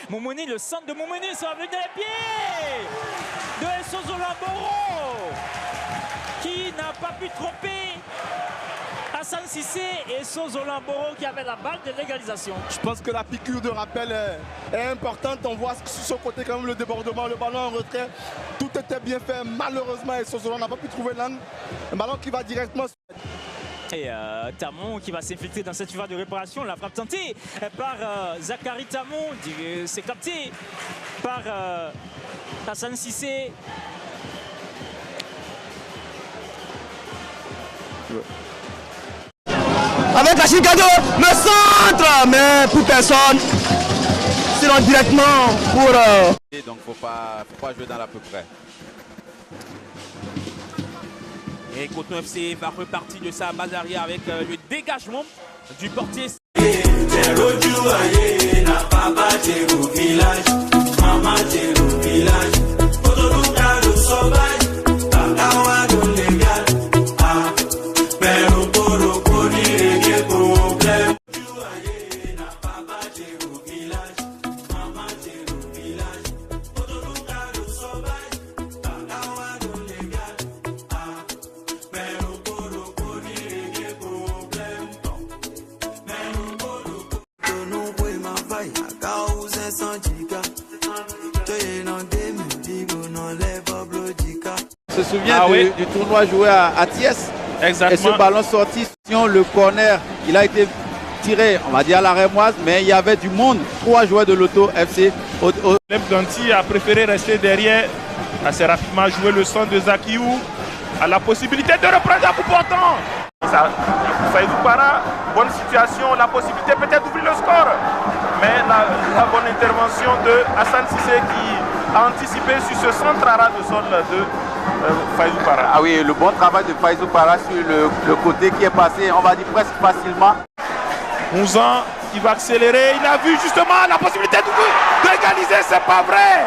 Momoni, le centre de Momoni, ça va venir dans les pieds de Essozo Lamboro qui n'a pas pu tromper Hassan Cissé et Essozo Lamboro qui avait la balle de l'égalisation. Je pense que la piqûre de rappel est importante. On voit sur son côté quand même le débordement, le ballon en retrait. Tout était bien fait. Malheureusement, Essozo n'a pas pu trouver l'angle. Un ballon qui va directement. Et Tamon qui va s'infiltrer dans cette phase de réparation. La frappe tentée par Zachary Tamon. C'est capté par Hassan Cissé. Avec la chicane, le centre, mais pour personne. Sinon directement pour. Donc faut pas jouer dans l'à peu près. Et Coton FC va repartir de sa base arrière avec le dégagement du portier. On se souvient du tournoi joué à Thiès. Exactement. Et ce ballon sorti, le corner, il a été tiré, on va dire à la rémoise, mais il y avait du monde. 3 joueurs de l'Auto FC. Ganti a préféré rester derrière, assez rapidement jouer le centre de Zakiou, a la possibilité de reprendre un coup portant. Faïdou Para, bonne situation, la possibilité peut-être d'ouvrir le score, mais la bonne intervention de Hassan Cissé qui a anticipé sur ce centre à ras de sol de Faïdou Para. Ah oui, le bon travail de Faïdou Para sur le côté qui est passé, on va dire presque facilement. 11 ans, il va accélérer, il a vu justement la possibilité d'égaliser, c'est pas vrai.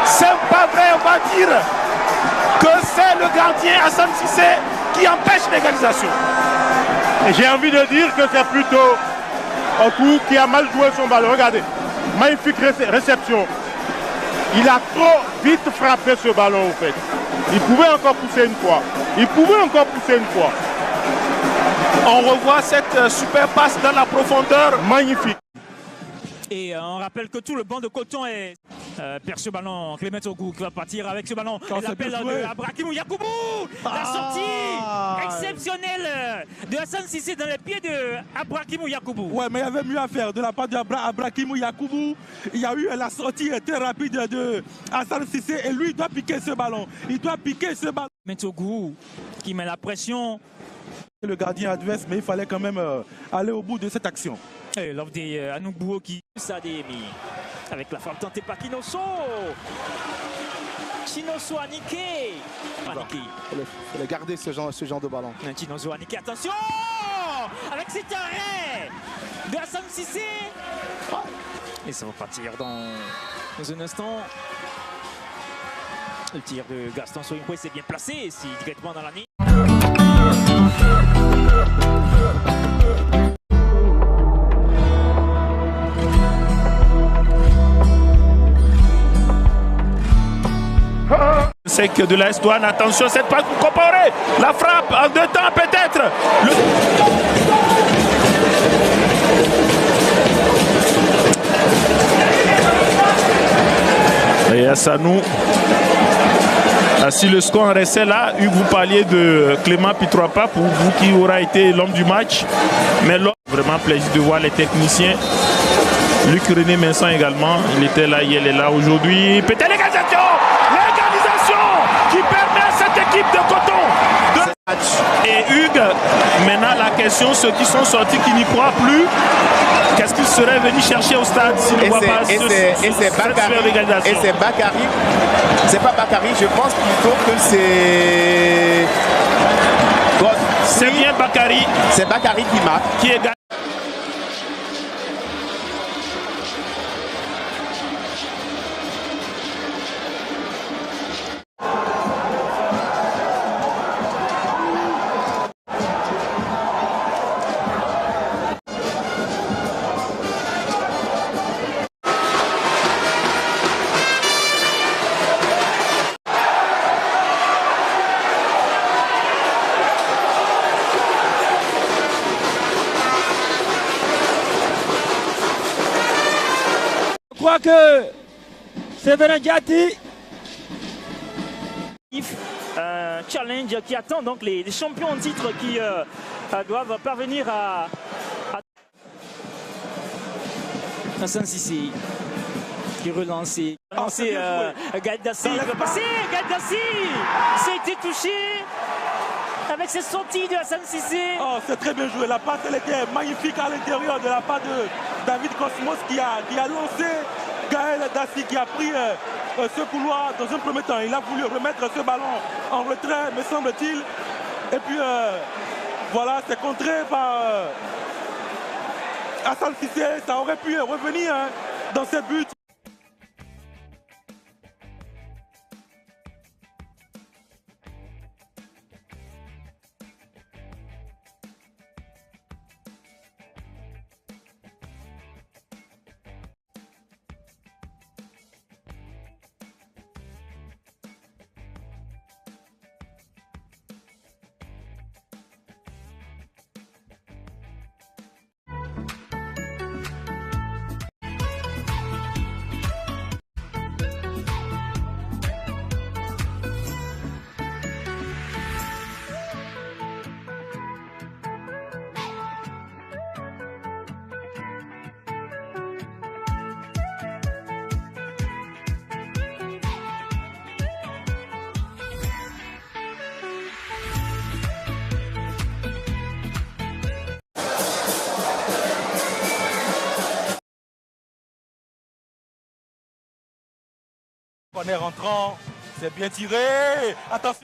C'est pas vrai, on va dire que c'est le gardien Hassan Cissé qui empêche l'égalisation. J'ai envie de dire que c'est plutôt Oku qui a mal joué son ballon. Regardez, magnifique réception. Il a trop vite frappé ce ballon en fait. Il pouvait encore pousser une fois. On revoit cette super passe dans la profondeur. Magnifique. Et on rappelle que tout le banc de Coton est perd ce ballon. Clément Ogou qui va partir avec ce ballon. L'appel de Abrakimou Yakoubou. La sortie exceptionnelle de Hassan Cissé dans les pieds de Abrakimou Yakoubou. Ouais, mais il y avait mieux à faire de la part d'Abrakimou Yakoubou. Il y a eu la sortie très rapide de Hassan Cissé et lui il doit piquer ce ballon. Clément Ogou qui met la pression. Le gardien adverse, mais il fallait quand même aller au bout de cette action. Et l'offre d'Anouk Bouo qui Sademi avec la frappe tentée par Kinoso. Kinoso a niqué. Il fallait garder ce genre de ballon. Kinoso a niqué, attention avec cet arrêt de Hassan Cissé. Et ça va partir dans un instant. Le tir de Gaston Soyinpoué s'est bien placé, c'est directement dans la ligne. C'est que de l'AS Douanes, attention, cette passe pour comparer la frappe en 2 temps peut-être. Et Hassanou, si le score restait là, vous parliez de Clément Pitroapa pour vous qui aura été l'homme du match. Mais là, vraiment plaisir de voir les techniciens. Luc René Vincent également, il était là, il est là aujourd'hui. Peut-être l'égalisation qui permet à cette équipe de Coton de... Et Hugues, maintenant la question, ceux qui sont sortis, qui n'y croient plus, qu'est-ce qu'ils seraient venus chercher au stade s'ils ne voient pas cette super égalisation? Et c'est Bakary, c'est pas Bakary, je pense plutôt que c'est... C'est bien Bakary. C'est Bakary qui marque. Qui est vois que Séverin Diati. Un challenge qui attend donc les champions en titre qui doivent parvenir à Hassan Cissé qui relance. Gaïdassi qui va passer. Gaïdassi, c'était touché avec cette sortie de Hassan Cissé. Oh, c'est très bien joué. La passe elle était magnifique à l'intérieur de la part de David Cosmos qui a lancé Gaël Dassi qui a pris ce couloir dans un premier temps. Il a voulu remettre ce ballon en retrait, me semble-t-il. Et puis voilà, c'est contré par Hassan Cissé. Ça aurait pu revenir dans ses buts. Corner entrant, c'est bien tiré. Attention.